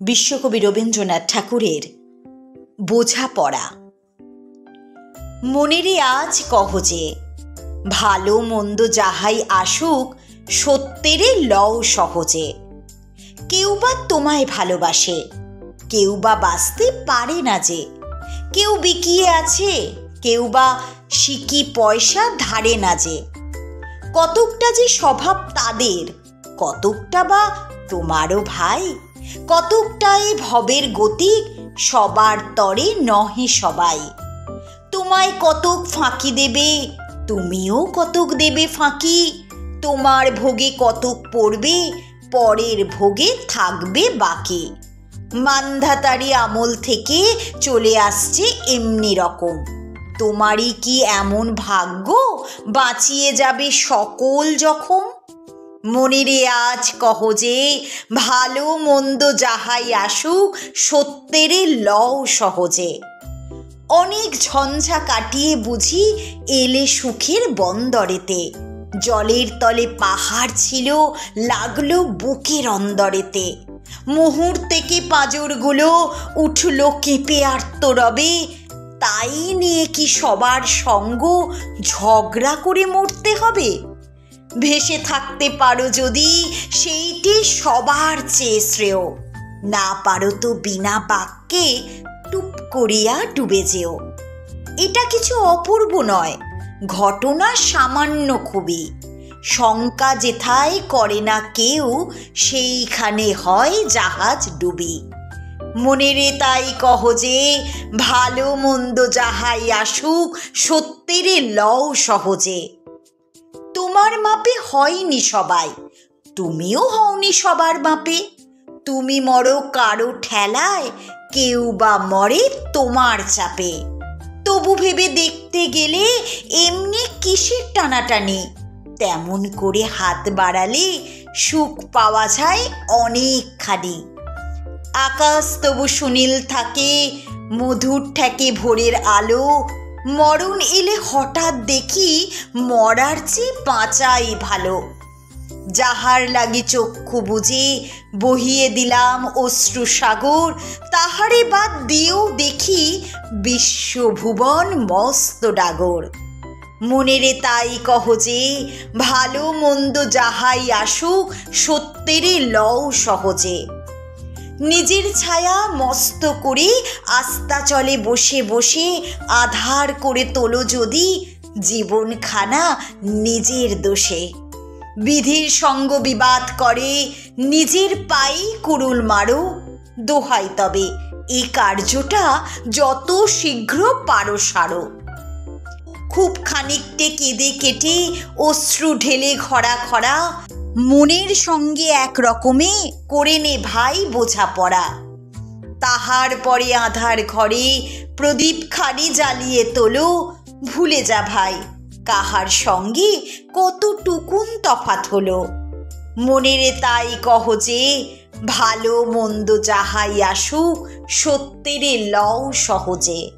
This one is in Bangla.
বিশ্বকবি রবীন্দ্রনাথ ঠাকুরের বোঝাপড়া। মনেরে আজ কহ যে, ভালো মন্দ যাহাই আসুক সত্যেরে লও সহজে। কেউ বা তোমায় ভালোবাসে, কেউ বা বাঁচতে পারে না যে। কেউ বিকিয়ে আছে, কেউ বা সিকি পয়সা ধারে না যে। কতকটা যে স্বভাব তাদের, কতকটা বা তোমারও ভাই। কতকটাই ভবের গতিক, সবার তরে নহে সবাই। তোমায় কতক ফাঁকি দেবে, তুমিও কতক দেবে ফাঁকি। তোমার ভোগে কতক পড়বে, পরের ভোগে থাকবে বাকি। মান্ধাতারি আমল থেকে চলে আসছে এমনি রকম। তোমারই কি এমন ভাগ্য, বাঁচিয়ে যাবে সকল জখম? মনেরে আজ কহ যে, ভালো মন্দ যাহাই আসুক সত্যেরে লও সহজে। অনেক ঝঞ্ঝা কাটিয়ে বুঝি এলে সুখের বন্দরেতে। জলের তলে পাহাড় ছিল, লাগলো বুকের অন্দরেতে। মুহূর্তেকে পাঁজরগুলো উঠল কেঁপে আর্তরবে। তাই নিয়ে কি সবার সঙ্গ ঝগড়া করে মরতে হবে? ভেসে থাকতে পারো যদি, সেইটি সবার চেয়ে শ্রেয়। না পারো তো বিনা বাক্যে টুপ করিয়া ডুবে যেও। এটা কিছু অপূর্ব নয়, ঘটনা সামান্য খুবই। শঙ্কা যেথায় করে না কেউ, সেইখানে হয় জাহাজ ডুবি। মনেরে তাই কহ যে, ভালো মন্দ যাহাই আসুক সত্যেরে লও সহজে। তোমার মাপে হয়নি সবাই, তুমিও হওনি সবার মাপে। তুমি মরো কারো ঠেলায়, কেউ বা মরে তোমার চাপে। তবু ভেবে দেখতে গেলে এমনি কিসের টানাটানি? তেমন করে হাত বাড়ালে সুখ পাওয়া যায় অনেকখানি। আকাশ তবু সুনীল থাকে, মধুর ঠেকে ভোরের আলো। মরণ এলে হঠাৎ দেখি, মরার চেয়ে বাঁচাই ভালো। যাহার লাগি চক্ষু বুঝে বহিয়ে দিলাম অশ্রু সাগর, তাহারে বাদ দিয়েও দেখি বিশ্বভুবন মস্ত ডাগর। মনেরে তাই কহ যে, ভালো মন্দ যাহাই আসুক সত্যেরে লও সহজে। নিজের ছায়া মস্ত করে আস্তা চলে বসে বসে, আধার করে তোলো যদি জীবনখানা নিজের দোষে। বিধির সঙ্গ বিবাদ করে নিজের পায়ে কুড়ুল মারো। দোহাই তবে এ কার্যটা যত শীঘ্র পারো সারো। খুব খানিকটে কেঁদে কেটে অশ্রু ঢেলে খরা খরা, মনের সঙ্গে এক রকমে করে নে ভাই বোঝাপড়া। তাহার পরে আধার ঘরে প্রদীপ খানি জ্বালিয়ে তোলো। ভুলে যা ভাই, কাহার সঙ্গে কতটুকুন তফাৎ হলো। মনেরে তাই কহ যে, ভালো মন্দ যাহাই আসুক সত্যেরে লও সহজে।